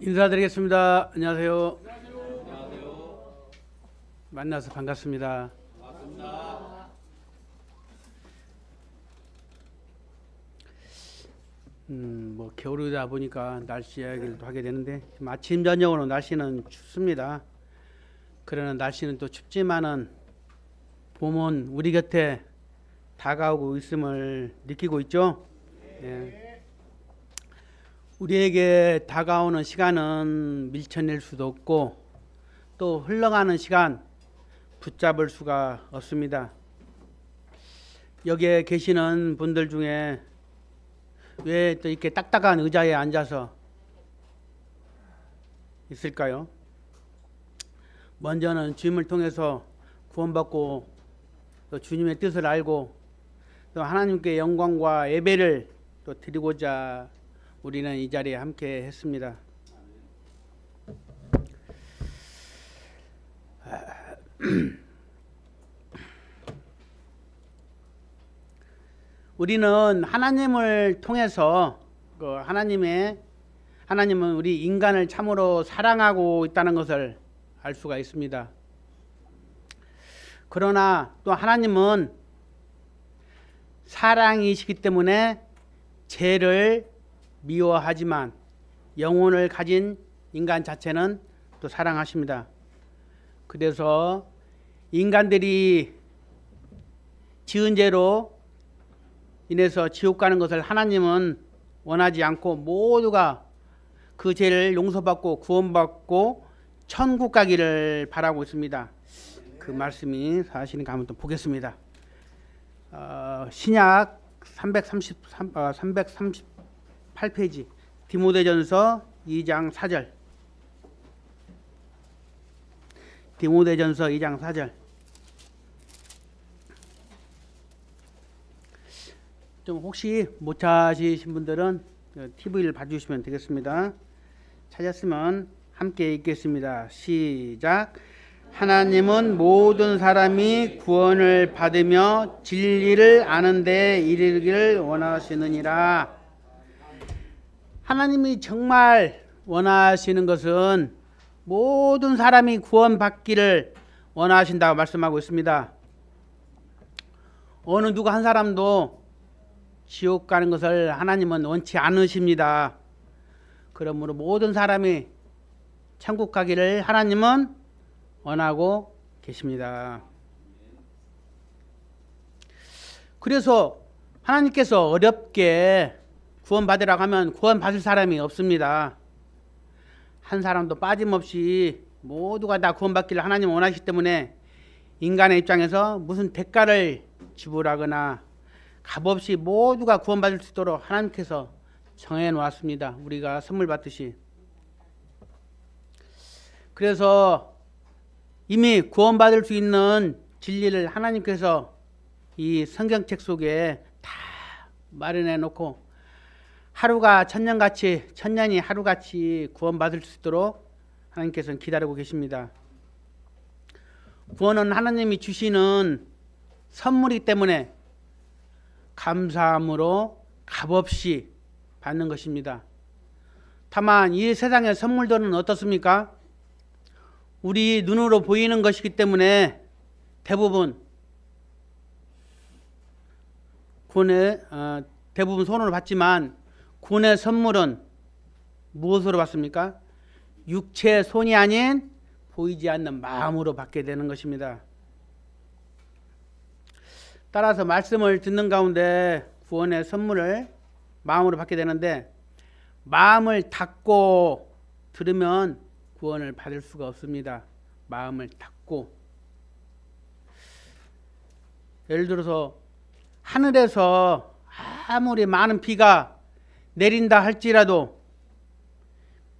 인사드리겠습니다. 안녕하세요. 만나서 반갑습니다. 뭐 겨울이다 보니까 날씨 이야기를 하게 되는데 아침 저녁으로 날씨는 춥습니다. 그러나 날씨는 또 춥지만은 봄은 우리 곁에 다가오고 있음을 느끼고 있죠. 예. 우리에게 다가오는 시간은 밀쳐낼 수도 없고 또 흘러가는 시간 붙잡을 수가 없습니다. 여기에 계시는 분들 중에 왜 또 이렇게 딱딱한 의자에 앉아서 있을까요? 먼저는 주님을 통해서 구원받고 또 주님의 뜻을 알고 또 하나님께 영광과 예배를 또 드리고자 우리는 이 자리에 함께 했습니다. 우리는 하나님을 통해서 하나님은 우리 인간을 참으로 사랑하고 있다는 것을 알 수가 있습니다. 그러나 또 하나님은 사랑이시기 때문에 죄를 미워하지만 영혼을 가진 인간 자체는 또 사랑하십니다. 그래서 인간들이 지은 죄로 인해서 지옥 가는 것을 하나님은 원하지 않고 모두가 그 죄를 용서받고 구원받고 천국 가기를 바라고 있습니다. 그 말씀이 사실인가 한번 또 보겠습니다. 신약 338페이지 디모데전서 2장 4절. 디모데전서 2장 4절. 좀 혹시 못 찾으신 분들은 TV를 봐주시면 되겠습니다. 찾았으면 함께 읽겠습니다. 시작. 하나님은 모든 사람이 구원을 받으며 진리를 아는 데 이르기를 원하시느니라. 하나님이 정말 원하시는 것은 모든 사람이 구원받기를 원하신다고 말씀하고 있습니다. 어느 누구 한 사람도 지옥 가는 것을 하나님은 원치 않으십니다. 그러므로 모든 사람이 천국 가기를 하나님은 원하고 계십니다. 그래서 하나님께서 어렵게 구원받으라고 하면 구원받을 사람이 없습니다. 한 사람도 빠짐없이 모두가 다 구원받기를 하나님 원하시기 때문에 인간의 입장에서 무슨 대가를 지불하거나 값없이 모두가 구원받을 수 있도록 하나님께서 정해놓았습니다. 우리가 선물 받듯이. 그래서 이미 구원받을 수 있는 진리를 하나님께서 이 성경책 속에 다 마련해 놓고 하루가 천년같이 천년이 하루같이 구원받을 수 있도록 하나님께서는 기다리고 계십니다. 구원은 하나님이 주시는 선물이기 때문에 감사함으로 값없이 받는 것입니다. 다만 이 세상의 선물들은 어떻습니까? 우리 눈으로 보이는 것이기 때문에 대부분 대부분 손으로 받지만 구원의 선물은 무엇으로 받습니까? 육체의 손이 아닌 보이지 않는 마음으로 받게 되는 것입니다. 따라서 말씀을 듣는 가운데 구원의 선물을 마음으로 받게 되는데 마음을 닫고 들으면 구원을 받을 수가 없습니다. 마음을 닫고. 예를 들어서 하늘에서 아무리 많은 비가 내린다 할지라도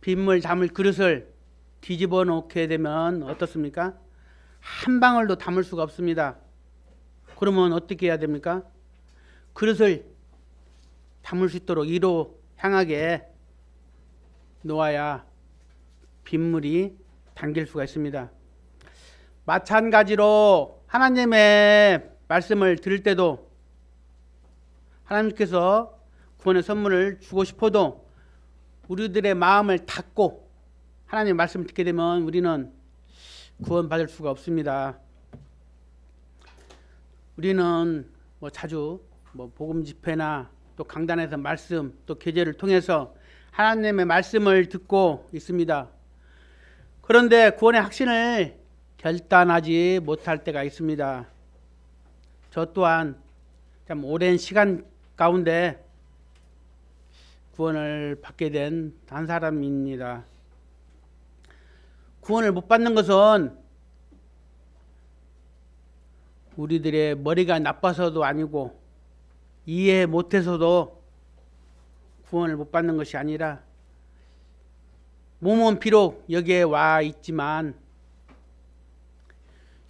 빗물 담을 그릇을 뒤집어 놓게 되면 어떻습니까? 한 방울도 담을 수가 없습니다. 그러면 어떻게 해야 됩니까? 그릇을 담을 수 있도록 이로 향하게 놓아야 빗물이 담길 수가 있습니다. 마찬가지로 하나님의 말씀을 들을 때도 하나님께서 구원의 선물을 주고 싶어도 우리들의 마음을 닫고 하나님의 말씀을 듣게 되면 우리는 구원받을 수가 없습니다. 우리는 자주 복음 집회나 또 강단에서 말씀 또 교제를 통해서 하나님의 말씀을 듣고 있습니다. 그런데 구원의 확신을 결단하지 못할 때가 있습니다. 저 또한 참 오랜 시간 가운데 구원을 받게 된 한 사람입니다. 구원을 못 받는 것은 우리들의 머리가 나빠서도 아니고 이해 못해서도 구원을 못 받는 것이 아니라 몸은 비록 여기에 와 있지만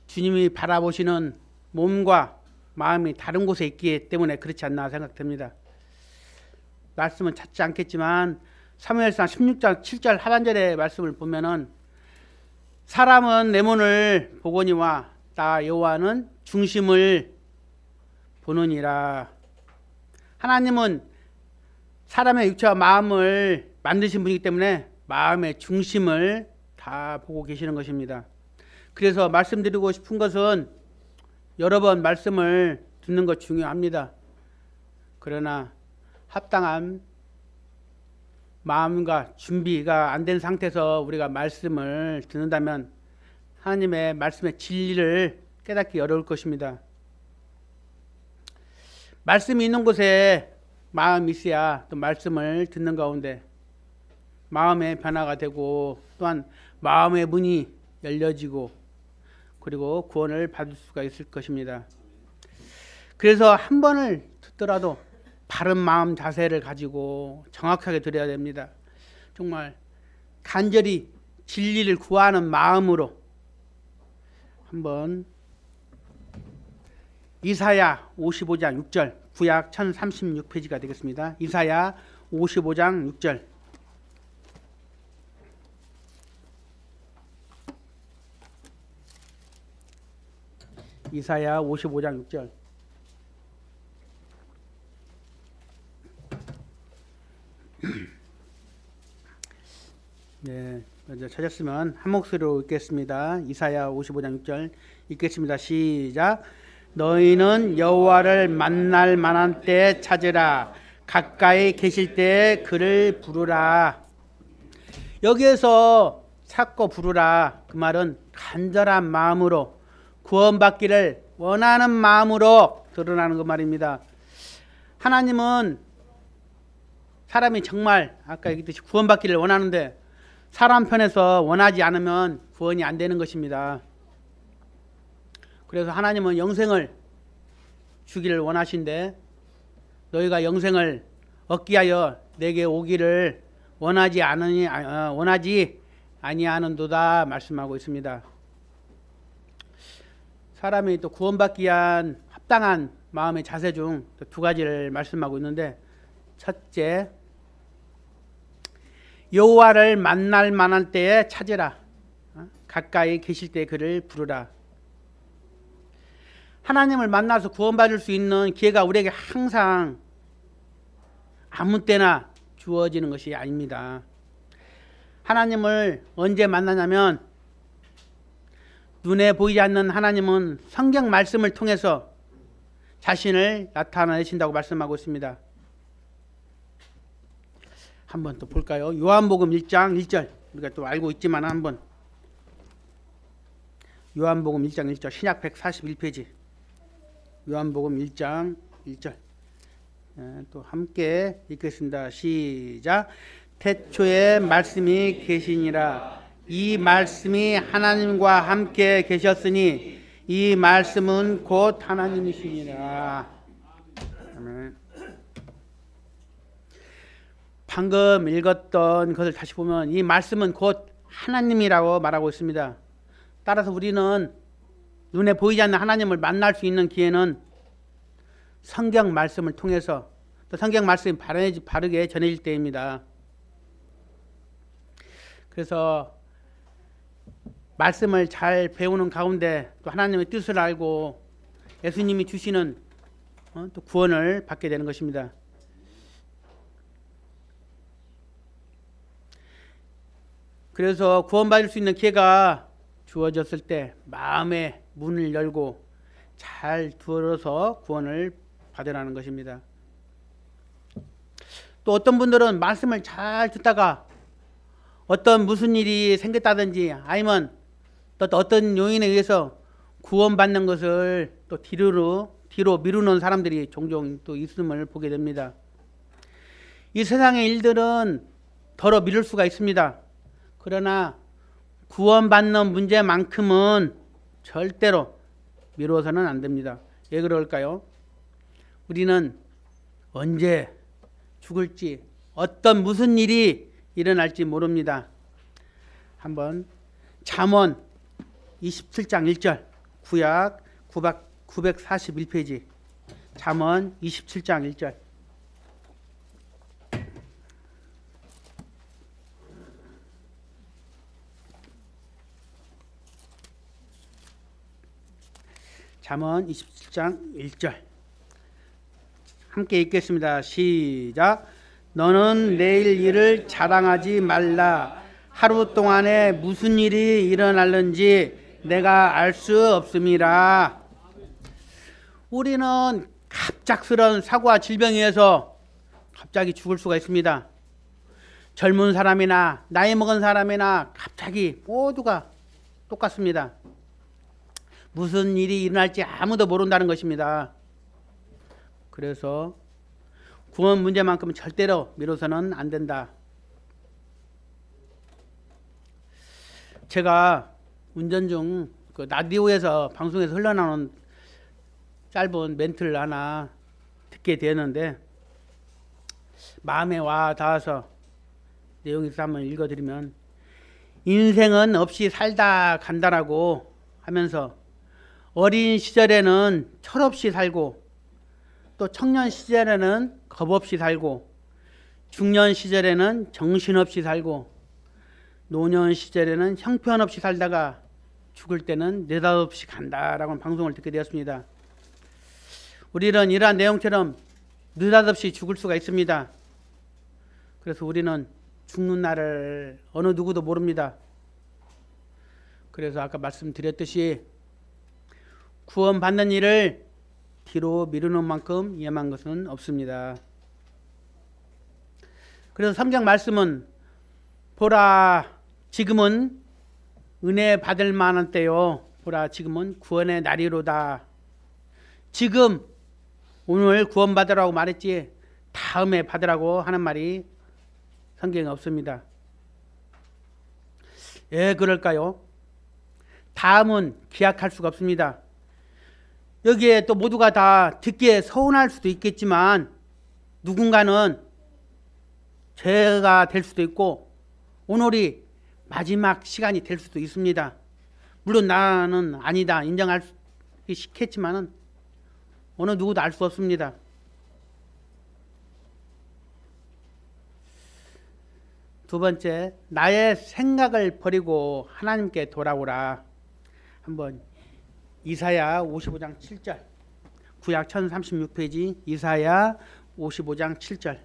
주님이 바라보시는 몸과 마음이 다른 곳에 있기 때문에 그렇지 않나 생각됩니다. 말씀은 찾지 않겠지만 사무엘상 16장 7절 하반절의 말씀을 보면은 사람은 내 문을 보거니와 나 여호와는 중심을 보느니라. 하나님은 사람의 육체와 마음을 만드신 분이기 때문에 마음의 중심을 다 보고 계시는 것입니다. 그래서 말씀드리고 싶은 것은 여러 번 말씀을 듣는 것 중요합니다. 그러나 합당한 마음과 준비가 안 된 상태에서 우리가 말씀을 듣는다면 하나님의 말씀의 진리를 깨닫기 어려울 것입니다. 말씀이 있는 곳에 마음이 있어야 또 말씀을 듣는 가운데 마음의 변화가 되고 또한 마음의 문이 열려지고 그리고 구원을 받을 수가 있을 것입니다. 그래서 한 번을 듣더라도 바른 마음 자세를 가지고 정확하게 들어야 됩니다. 정말 간절히 진리를 구하는 마음으로 한번 이사야 55장 6절 구약 1036페이지가 되겠습니다. 이사야 55장 6절 이사야 55장 6절 네, 먼저 찾았으면 한 목소리로 읽겠습니다. 이사야 55장 6절 읽겠습니다. 시작. 너희는 여호와를 만날 만한 때 찾으라. 가까이 계실 때 그를 부르라. 여기에서 찾고 부르라. 그 말은 간절한 마음으로 구원받기를 원하는 마음으로 드러나는 그 말입니다. 하나님은 사람이 정말 아까 얘기했듯이 구원받기를 원하는데 사람 편에서 원하지 않으면 구원이 안 되는 것입니다. 그래서 하나님은 영생을 주기를 원하신데 너희가 영생을 얻기 위하여 내게 오기를 원하지 아니하는도다 말씀하고 있습니다. 사람이 또 구원받기 위한 합당한 마음의 자세 중 두 가지를 말씀하고 있는데 첫째, 여호와를 만날 만한 때에 찾으라. 가까이 계실 때 그를 부르라. 하나님을 만나서 구원받을 수 있는 기회가 우리에게 항상 아무 때나 주어지는 것이 아닙니다. 하나님을 언제 만나냐면 눈에 보이지 않는 하나님은 성경 말씀을 통해서 자신을 나타내신다고 말씀하고 있습니다. 한번 또 볼까요? 요한복음 1장 1절 우리가 또 알고 있지만 한번 요한복음 1장 1절 신약 141페이지 요한복음 1장 1절 또 함께 읽겠습니다. 시작. 태초에 말씀이 계시니라. 이 말씀이 하나님과 함께 계셨으니 이 말씀은 곧 하나님이시니라. 아멘. 방금 읽었던 것을 다시 보면 이 말씀은 곧 하나님이라고 말하고 있습니다. 따라서 우리는 눈에 보이지 않는 하나님을 만날 수 있는 기회는 성경 말씀을 통해서 또 성경 말씀이 바르게 전해질 때입니다. 그래서 말씀을 잘 배우는 가운데 또 하나님의 뜻을 알고 예수님이 주시는 또 구원을 받게 되는 것입니다. 그래서 구원받을 수 있는 기회가 주어졌을 때 마음의 문을 열고 잘 들어서 구원을 받으라는 것입니다. 또 어떤 분들은 말씀을 잘 듣다가 어떤 무슨 일이 생겼다든지 아니면 또 어떤 요인에 의해서 구원받는 것을 또 뒤로 미루는 사람들이 종종 또 있음을 보게 됩니다. 이 세상의 일들은 더러 미룰 수가 있습니다. 그러나 구원받는 문제만큼은 절대로 미뤄서는 안 됩니다. 왜 그럴까요? 우리는 언제 죽을지 어떤 무슨 일이 일어날지 모릅니다. 한번 잠언 27장 1절 구약 941페이지 잠언 27장 1절 잠언 27장 1절 함께 읽겠습니다. 시작. 너는 내일 일을 자랑하지 말라. 하루 동안에 무슨 일이 일어날는지 내가 알 수 없음이라. 우리는 갑작스러운 사고와 질병에 의해서 갑자기 죽을 수가 있습니다. 젊은 사람이나 나이 먹은 사람이나 갑자기 모두가 똑같습니다. 무슨 일이 일어날지 아무도 모른다는 것입니다. 그래서 구원 문제만큼은 절대로 미뤄서는 안 된다. 제가 운전 중 그 라디오에서 방송에서 흘러나오는 짧은 멘트를 하나 듣게 되었는데 마음에 와 닿아서 내용이 있어서 한번 읽어드리면, 인생은 없이 살다 간다라고 하면서 어린 시절에는 철없이 살고 또 청년 시절에는 겁없이 살고 중년 시절에는 정신없이 살고 노년 시절에는 형편없이 살다가 죽을 때는 느닷없이 간다라고 방송을 듣게 되었습니다. 우리는 이러한 내용처럼 느닷없이 죽을 수가 있습니다. 그래서 우리는 죽는 날을 어느 누구도 모릅니다. 그래서 아까 말씀드렸듯이 구원받는 일을 뒤로 미루는 만큼 위험한 것은 없습니다. 그래서 성경 말씀은 보라 지금은 은혜 받을 만한 때요, 보라 지금은 구원의 날이로다. 지금 오늘 구원받으라고 말했지 다음에 받으라고 하는 말이 성경에 없습니다. 왜 그럴까요? 다음은 기약할 수가 없습니다. 여기에 또 모두가 다 듣기에 서운할 수도 있겠지만 누군가는 죄가 될 수도 있고 오늘이 마지막 시간이 될 수도 있습니다. 물론 나는 아니다 인정하기 싫겠지만은 어느 누구도 알 수 없습니다. 두 번째, 나의 생각을 버리고 하나님께 돌아오라. 한번 이사야 55장 7절 구약 1036페이지 이사야 55장 7절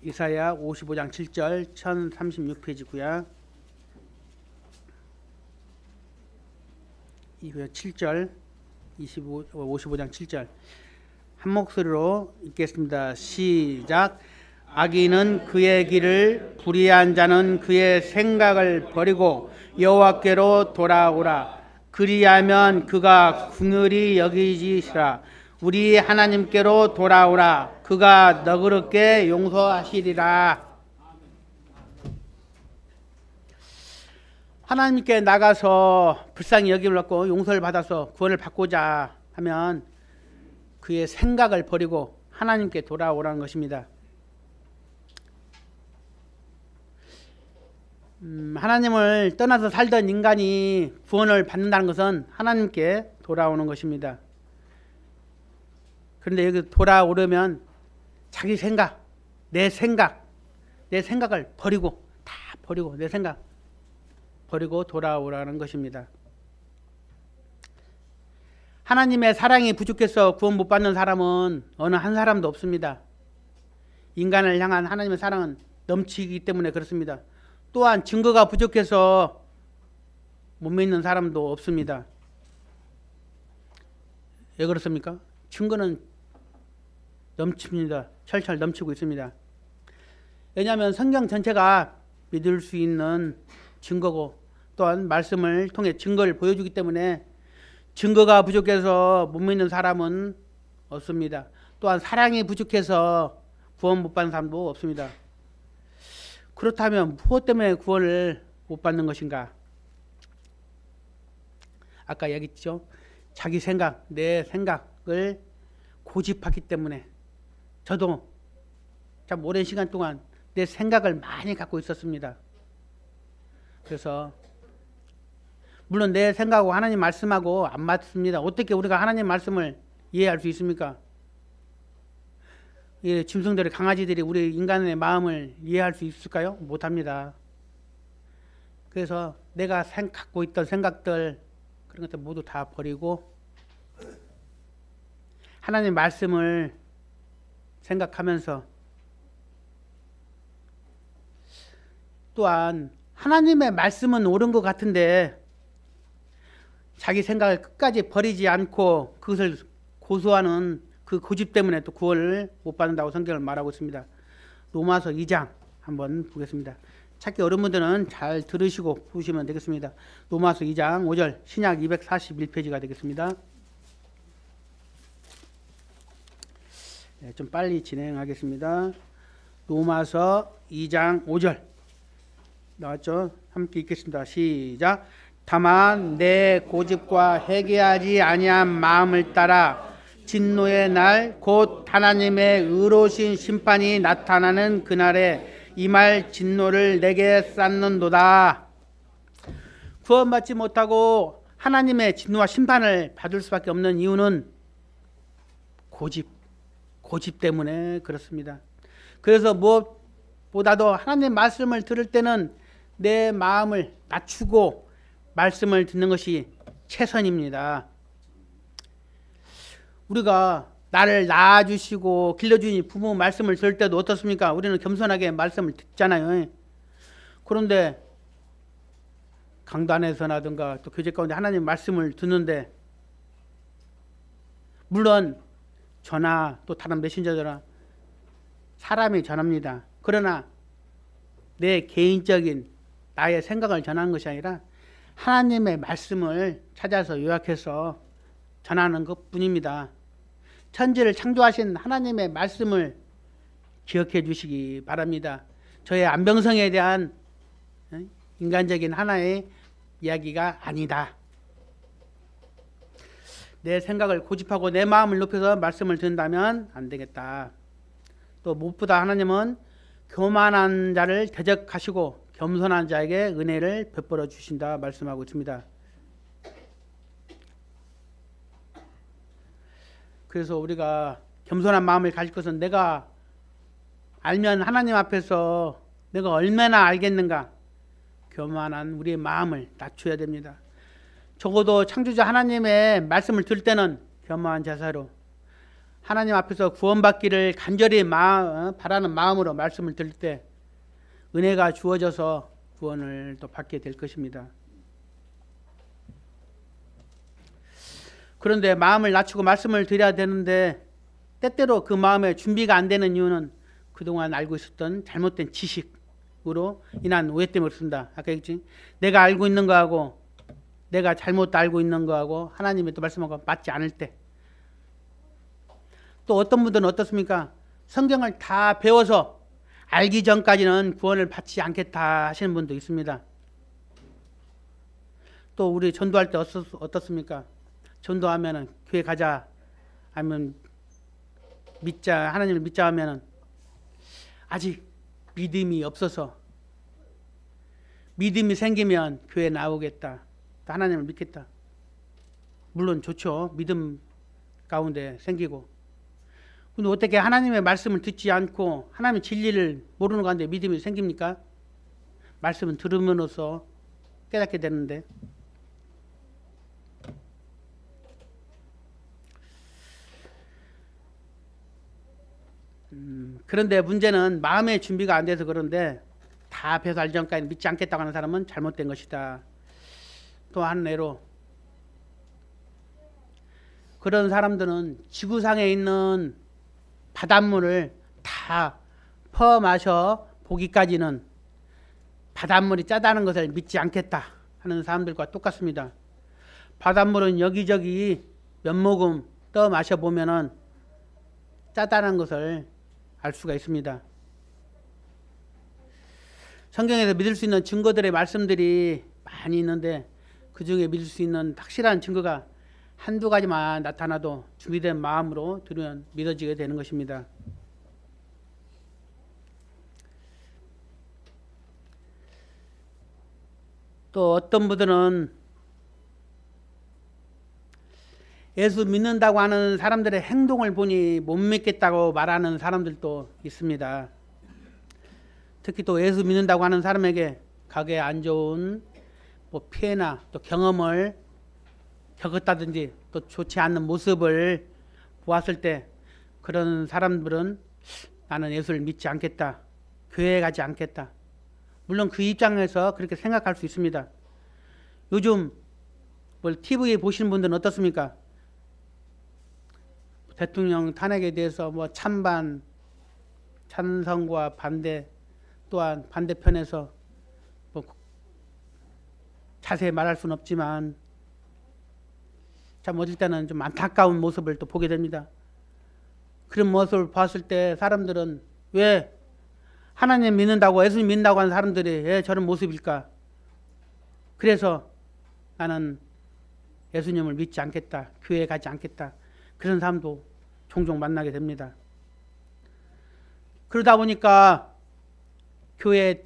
이사야 55장 7절 1036페이지 구약 7절 55장 7절 한 목소리로 읽겠습니다. 시작. 악인은 그의 길을, 불의한 자는 그의 생각을 버리고 여호와께로 돌아오라. 그리하면 그가 긍휼히 여기시리라. 우리 하나님께로 돌아오라. 그가 너그럽게 용서하시리라. 하나님께 나가서 불쌍히 여김을 받고 용서를 받아서 구원을 받고자 하면 그의 생각을 버리고 하나님께 돌아오라는 것입니다. 하나님을 떠나서 살던 인간이 구원을 받는다는 것은 하나님께 돌아오는 것입니다. 그런데 여기 돌아오려면 자기 생각, 내 생각을 버리고 다 버리고 내 생각 버리고 돌아오라는 것입니다. 하나님의 사랑이 부족해서 구원 못 받는 사람은 어느 한 사람도 없습니다. 인간을 향한 하나님의 사랑은 넘치기 때문에 그렇습니다. 또한 증거가 부족해서 못 믿는 사람도 없습니다. 왜 그렇습니까? 증거는 넘칩니다. 철철 넘치고 있습니다. 왜냐하면 성경 전체가 믿을 수 있는 증거고 또한 말씀을 통해 증거를 보여주기 때문에 증거가 부족해서 못 믿는 사람은 없습니다. 또한 사랑이 부족해서 구원 못 받는 사람도 없습니다. 그렇다면 무엇 때문에 구원을 못 받는 것인가? 아까 얘기했죠. 자기 생각, 내 생각을 고집하기 때문에 저도 참 오랜 시간 동안 내 생각을 많이 갖고 있었습니다. 그래서 물론 내 생각하고 하나님 말씀하고 안 맞습니다. 어떻게 우리가 하나님 말씀을 이해할 수 있습니까? 짐승들이 강아지들이 우리 인간의 마음을 이해할 수 있을까요? 못합니다. 그래서 내가 갖고 있던 생각들 그런 것들 모두 다 버리고 하나님 말씀을 생각하면서 또한 하나님의 말씀은 옳은 것 같은데 자기 생각을 끝까지 버리지 않고 그것을 고수하는 그 고집 때문에 또 구원을 못 받는다고 성경을 말하고 있습니다. 로마서 2장 한번 보겠습니다. 찾기 어려운 분들은 잘 들으시고 보시면 되겠습니다. 로마서 2장 5절 신약 241페이지가 되겠습니다. 네, 좀 빨리 진행하겠습니다. 로마서 2장 5절 나왔죠? 함께 읽겠습니다. 시작. 다만 내 고집과 회개하지 아니한 마음을 따라 진노의 날 곧 하나님의 의로우신 심판이 나타나는 그날에 이 말 진노를 내게 쌓는도다. 구원받지 못하고 하나님의 진노와 심판을 받을 수밖에 없는 이유는 고집 때문에 그렇습니다. 그래서 무엇보다도 하나님 말씀을 들을 때는 내 마음을 낮추고 말씀을 듣는 것이 최선입니다. 우리가 나를 낳아주시고 길러주니 부모 말씀을 들을 때도 어떻습니까? 우리는 겸손하게 말씀을 듣잖아요. 그런데 강단에서나든가 또 교제 가운데 하나님 말씀을 듣는데 물론 전화 또 다른 메신저들은 사람이 전합니다. 그러나 내 개인적인 나의 생각을 전하는 것이 아니라 하나님의 말씀을 찾아서 요약해서 전하는 것뿐입니다. 천지를 창조하신 하나님의 말씀을 기억해 주시기 바랍니다. 저의 안병성에 대한 인간적인 하나의 이야기가 아니다. 내 생각을 고집하고 내 마음을 높여서 말씀을 듣는다면 안 되겠다. 또 무엇보다 하나님은 교만한 자를 대적하시고 겸손한 자에게 은혜를 베풀어 주신다 말씀하고 있습니다. 그래서 우리가 겸손한 마음을 가질 것은 내가 알면 하나님 앞에서 내가 얼마나 알겠는가 교만한 우리의 마음을 낮춰야 됩니다. 적어도 창조자 하나님의 말씀을 들을 때는 겸허한 자세로 하나님 앞에서 구원받기를 간절히 바라는 마음으로 말씀을 들을 때 은혜가 주어져서 구원을 또 받게 될 것입니다. 그런데 마음을 낮추고 말씀을 드려야 되는데 때때로 그 마음에 준비가 안 되는 이유는 그동안 알고 있었던 잘못된 지식으로 인한 오해 때문에 그렇습니다. 아까 얘기했지? 내가 알고 있는 거하고 내가 잘못 알고 있는 거하고 하나님의 또 말씀하고 맞지 않을 때 또 어떤 분들은 어떻습니까? 성경을 다 배워서 알기 전까지는 구원을 받지 않겠다 하시는 분도 있습니다. 또 우리 전도할 때 어떻습니까? 전도하면은 교회 가자 아니면 믿자 하나님을 믿자 하면은 아직 믿음이 없어서 믿음이 생기면 교회 나오겠다 하나님을 믿겠다. 물론 좋죠. 믿음 가운데 생기고. 근데 어떻게 하나님의 말씀을 듣지 않고 하나님의 진리를 모르는 가운데 믿음이 생깁니까? 말씀은 들음으로써 깨닫게 되는데 그런데 문제는 마음의 준비가 안 돼서 그런데 다 배설 전까지 믿지 않겠다고 하는 사람은 잘못된 것이다. 또 한 예로 그런 사람들은 지구상에 있는 바닷물을 다 퍼마셔 보기까지는 바닷물이 짜다는 것을 믿지 않겠다 하는 사람들과 똑같습니다. 바닷물은 여기저기 몇 모금 떠 마셔보면은 짜다는 것을 알 수가 있습니다. 성경에서 믿을 수 있는 증거들의 말씀들이 많이 있는데 그 중에 믿을 수 있는 확실한 증거가 한두 가지만 나타나도 준비된 마음으로 들으면 믿어지게 되는 것입니다. 또 어떤 분들은 예수 믿는다고 하는 사람들의 행동을 보니 못 믿겠다고 말하는 사람들도 있습니다. 특히 또 예수 믿는다고 하는 사람에게 가게 안 좋은 뭐 피해나 또 경험을 겪었다든지 또 좋지 않는 모습을 보았을 때 그런 사람들은 나는 예수를 믿지 않겠다. 교회에 가지 않겠다. 물론 그 입장에서 그렇게 생각할 수 있습니다. 요즘 뭘 TV에 보시는 분들은 어떻습니까? 대통령 탄핵에 대해서 뭐 찬반, 찬성과 반대 또한 반대편에서 뭐 자세히 말할 수는 없지만 참 어릴 때는 좀 안타까운 모습을 또 보게 됩니다. 그런 모습을 봤을 때 사람들은 왜 하나님 믿는다고 예수님 믿는다고 하는 사람들이 왜 저런 모습일까? 그래서 나는 예수님을 믿지 않겠다. 교회에 가지 않겠다. 그런 사람도 종종 만나게 됩니다. 그러다 보니까 교회에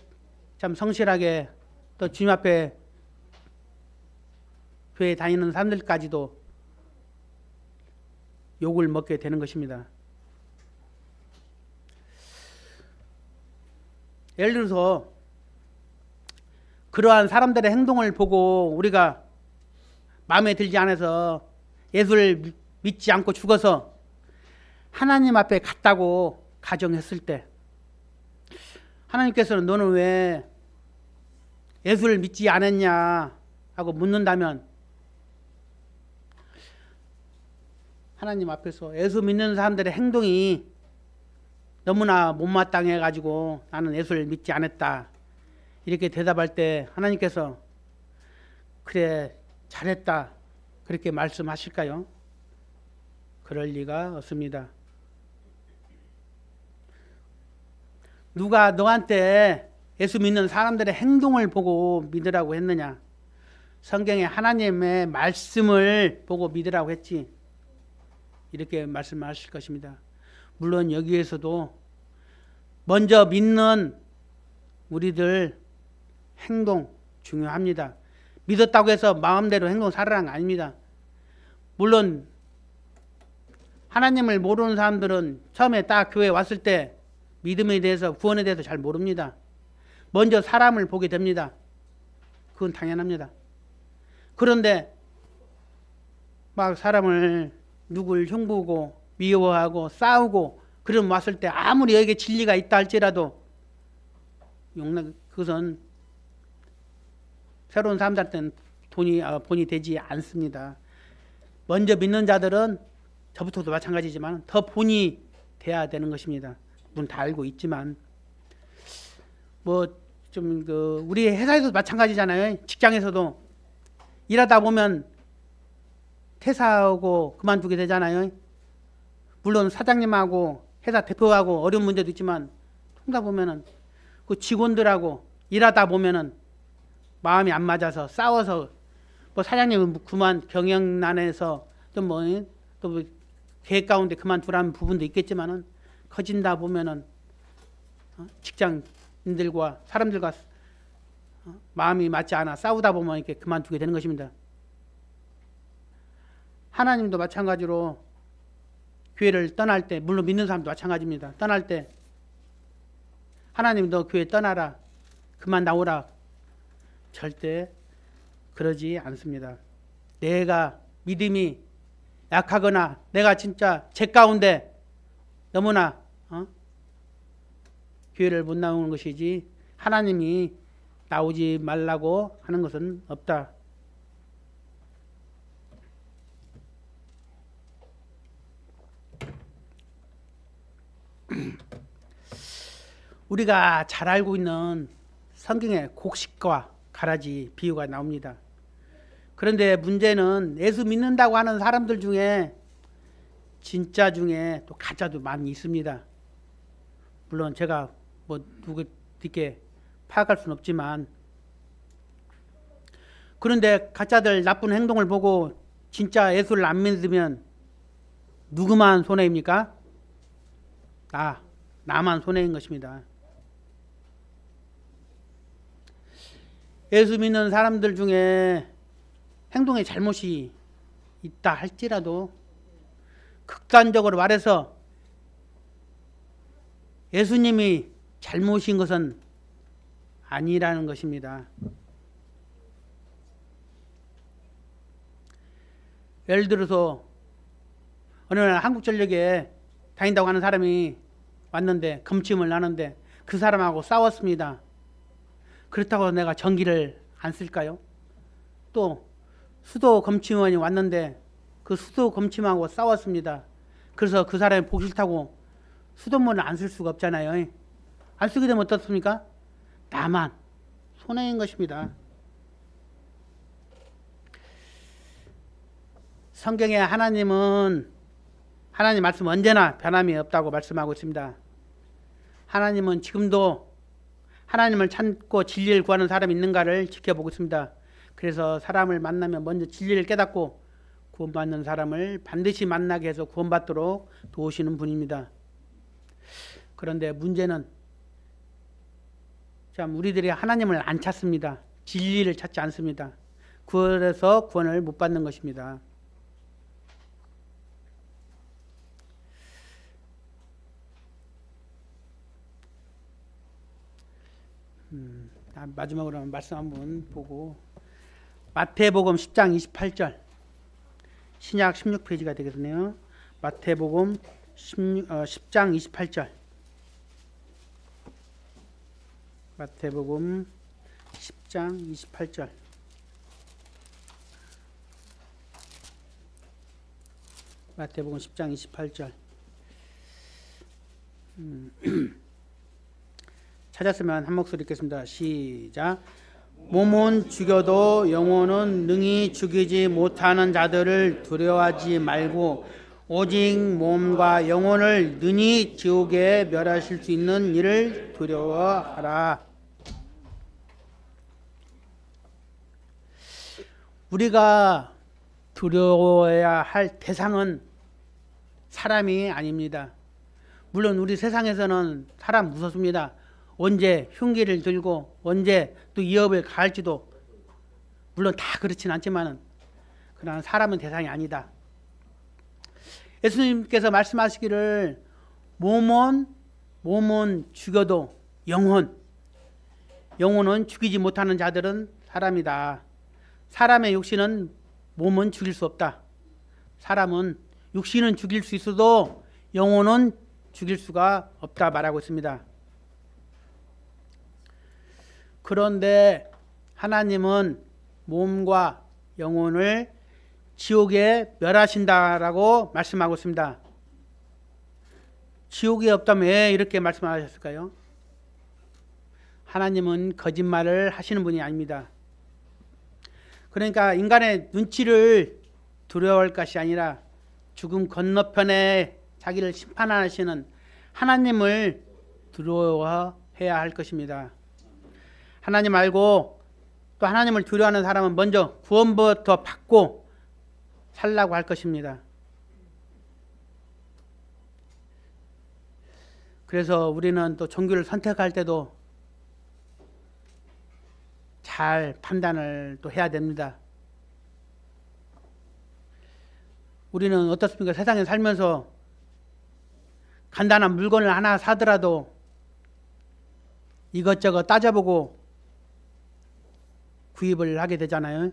참 성실하게 또 주님 앞에 교회에 다니는 사람들까지도 욕을 먹게 되는 것입니다. 예를 들어서 그러한 사람들의 행동을 보고 우리가 마음에 들지 않아서 예수를 믿지 않고 죽어서 하나님 앞에 갔다고 가정했을 때 하나님께서는 너는 왜 예수를 믿지 않았냐 하고 묻는다면 하나님 앞에서 예수 믿는 사람들의 행동이 너무나 못마땅해 가지고 나는 예수를 믿지 않았다 이렇게 대답할 때 하나님께서 그래 잘했다 그렇게 말씀하실까요? 그럴 리가 없습니다. 누가 너한테 예수 믿는 사람들의 행동을 보고 믿으라고 했느냐? 성경에 하나님의 말씀을 보고 믿으라고 했지. 이렇게 말씀하실 것입니다. 물론 여기에서도 먼저 믿는 우리들 행동 중요합니다. 믿었다고 해서 마음대로 행동 살아라는 거 아닙니다. 물론 하나님을 모르는 사람들은 처음에 딱 교회에 왔을 때 믿음에 대해서 구원에 대해서 잘 모릅니다. 먼저 사람을 보게 됩니다. 그건 당연합니다. 그런데 막 사람을 누굴 흉보고 미워하고 싸우고 그런 왔을 때 아무리 여기에 진리가 있다 할지라도 그것은 새로운 사람들한테는 본이 되지 않습니다. 먼저 믿는 자들은 저부터도 마찬가지지만 더 본이 돼야 되는 것입니다. 물론 다 알고 있지만 뭐 좀 우리 회사에서도 마찬가지잖아요. 직장에서도 일하다 보면 퇴사하고 그만두게 되잖아요. 물론 사장님하고 회사 대표하고 어려운 문제도 있지만 통다 보면은 그 직원들하고 일하다 보면은 마음이 안 맞아서 싸워서 뭐 사장님은 그만 경영난에서 또 뭐 계획 가운데 그만두라는 부분도 있겠지만은 커진다 보면은 직장인들과 사람들과 마음이 맞지 않아 싸우다 보면 이렇게 그만두게 되는 것입니다. 하나님도 마찬가지로 교회를 떠날 때 물론 믿는 사람도 마찬가지입니다. 떠날 때 하나님 너 교회 떠나라 그만 나오라 절대 그러지 않습니다. 내가 믿음이 약하거나 내가 진짜 죄 가운데 너무나 교회를 못 나오는 것이지 하나님이 나오지 말라고 하는 것은 없다. 우리가 잘 알고 있는 성경의 곡식과 가라지 비유가 나옵니다. 그런데 문제는 예수 믿는다고 하는 사람들 중에 진짜 중에 또 가짜도 많이 있습니다. 물론 제가 뭐 누구께 파악할 수는 없지만, 그런데 가짜들 나쁜 행동을 보고 진짜 예수를 안 믿으면 누구만 손해입니까? 나만 손해인 것입니다. 예수 믿는 사람들 중에 행동에 잘못이 있다 할지라도 극단적으로 말해서 예수님이 잘못인 것은 아니라는 것입니다. 예를 들어서 어느 날 한국전력에 다닌다고 하는 사람이 왔는데 금침을 나는데 그 사람하고 싸웠습니다. 그렇다고 내가 전기를 안 쓸까요? 또 수도 검침원이 왔는데 그 수도 검침하고 싸웠습니다. 그래서 그 사람이 보기 싫다고 수돗물을 안 쓸 수가 없잖아요. 안 쓰게 되면 어떻습니까? 나만 손해인 것입니다. 성경에 하나님은 하나님 말씀 언제나 변함이 없다고 말씀하고 있습니다. 하나님은 지금도 하나님을 찾고 진리를 구하는 사람이 있는가를 지켜보고 있습니다. 그래서 사람을 만나면 먼저 진리를 깨닫고 구원받는 사람을 반드시 만나게 해서 구원받도록 도우시는 분입니다. 그런데 문제는 참 우리들이 하나님을 안 찾습니다. 진리를 찾지 않습니다. 그래서 구원을 못 받는 것입니다. 마지막으로 말씀 한번 보고, 마태복음 10장 28절, 신약 16페이지가 되겠네요. 마태복음 10장 28절. 마태복음 10장 28절. 마태복음 10장 28절. 찾았으면 한 목소리 읽겠습니다. 시작. 몸은 죽여도 영혼은 능히 죽이지 못하는 자들을 두려워하지 말고 오직 몸과 영혼을 능히 지옥에 멸하실 수 있는 이를 두려워하라. 우리가 두려워해야 할 대상은 사람이 아닙니다. 물론 우리 세상에서는 사람 무섭습니다. 언제 흉기를 들고 언제 또 위협을 가할지도 물론 다 그렇진 않지만은, 그러나 사람은 대상이 아니다. 예수님께서 말씀하시기를 몸은 죽여도 영혼은 죽이지 못하는 자들은 사람이다. 사람의 육신은 몸은 죽일 수 없다. 사람은 육신은 죽일 수 있어도 영혼은 죽일 수가 없다 말하고 있습니다. 그런데 하나님은 몸과 영혼을 지옥에 멸하신다라고 말씀하고 있습니다. 지옥이 없다면 왜 이렇게 말씀하셨을까요? 하나님은 거짓말을 하시는 분이 아닙니다. 그러니까 인간의 눈치를 두려워할 것이 아니라 죽음 건너편에 자기를 심판하시는 하나님을 두려워해야 할 것입니다. 하나님 알고 또 하나님을 두려워하는 사람은 먼저 구원부터 받고 살라고 할 것입니다. 그래서 우리는 또 종교를 선택할 때도 잘 판단을 또 해야 됩니다. 우리는 어떻습니까? 세상에 살면서 간단한 물건을 하나 사더라도 이것저것 따져보고 구입을 하게 되잖아요.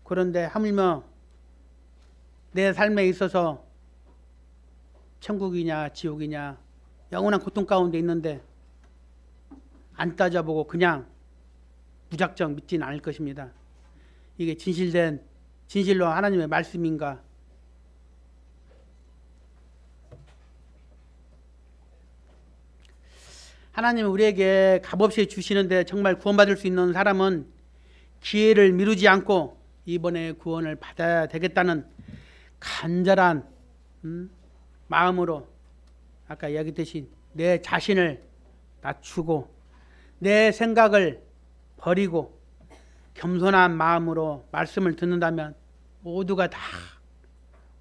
그런데 하물며 내 삶에 있어서 천국이냐 지옥이냐 영원한 고통 가운데 있는데 안 따져보고 그냥 무작정 믿지는 않을 것입니다. 이게 진실로 하나님의 말씀인가? 하나님은 우리에게 값없이 주시는데 정말 구원받을 수 있는 사람은 기회를 미루지 않고 이번에 구원을 받아야 되겠다는 간절한 마음으로 아까 이야기했듯이 내 자신을 낮추고 내 생각을 버리고 겸손한 마음으로 말씀을 듣는다면 모두가 다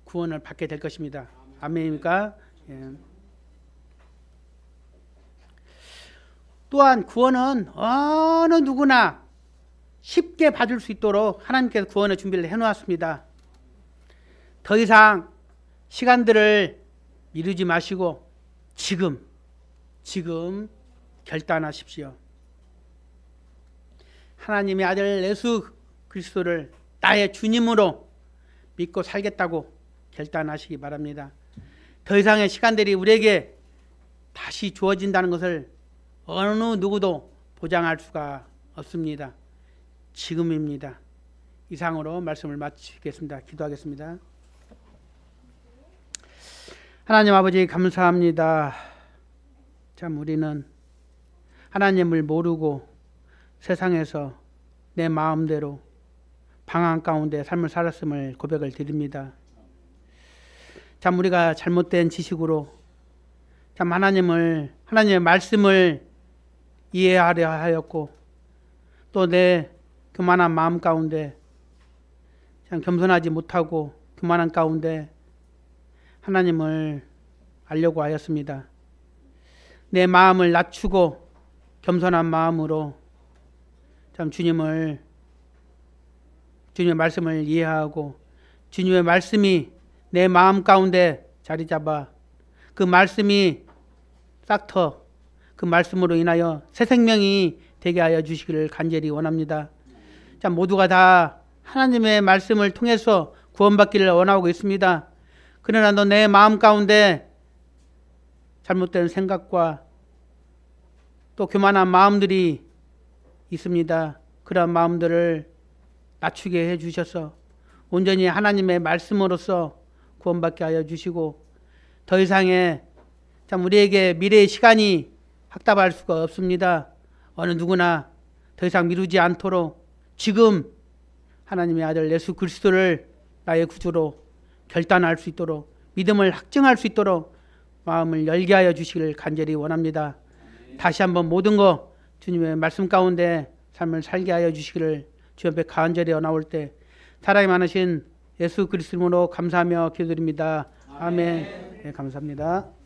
구원을 받게 될 것입니다. 아멘입니까? 예. 또한 구원은 어느 누구나 쉽게 받을 수 있도록 하나님께서 구원의 준비를 해놓았습니다. 더 이상 시간들을 미루지 마시고 지금 결단하십시오. 하나님의 아들 예수 그리스도를 나의 주님으로 믿고 살겠다고 결단하시기 바랍니다. 더 이상의 시간들이 우리에게 다시 주어진다는 것을 어느 누구도 보장할 수가 없습니다. 지금입니다. 이상으로 말씀을 마치겠습니다. 기도하겠습니다. 하나님 아버지 감사합니다. 참 우리는 하나님을 모르고 세상에서 내 마음대로 방황 가운데 삶을 살았음을 고백을 드립니다. 참 우리가 잘못된 지식으로 참 하나님의 말씀을 이해하려 하였고 또 내 교만한 마음 가운데 참 겸손하지 못하고 교만한 가운데 하나님을 알려고 하였습니다. 내 마음을 낮추고 겸손한 마음으로 참 주님의 말씀을 이해하고 주님의 말씀이 내 마음 가운데 자리 잡아 그 말씀이 싹터 그 말씀으로 인하여 새 생명이 되게 하여 주시기를 간절히 원합니다. 참 모두가 다 하나님의 말씀을 통해서 구원받기를 원하고 있습니다. 그러나 너 내 마음 가운데 잘못된 생각과 또 교만한 마음들이 있습니다. 그런 마음들을 낮추게 해주셔서 온전히 하나님의 말씀으로서 구원받게 하여 주시고 더 이상의 참 우리에게 미래의 시간이 확답할 수가 없습니다. 어느 누구나 더 이상 미루지 않도록 지금 하나님의 아들 예수 그리스도를 나의 구주로 결단할 수 있도록 믿음을 확증할 수 있도록 마음을 열게 하여 주시기를 간절히 원합니다. 다시 한번 모든 거 주님의 말씀 가운데 삶을 살게 하여 주시기를 주 옆에 간절히 나올 때 사랑이 많으신 예수 그리스도로 감사하며 기도드립니다. 아멘. 네, 감사합니다.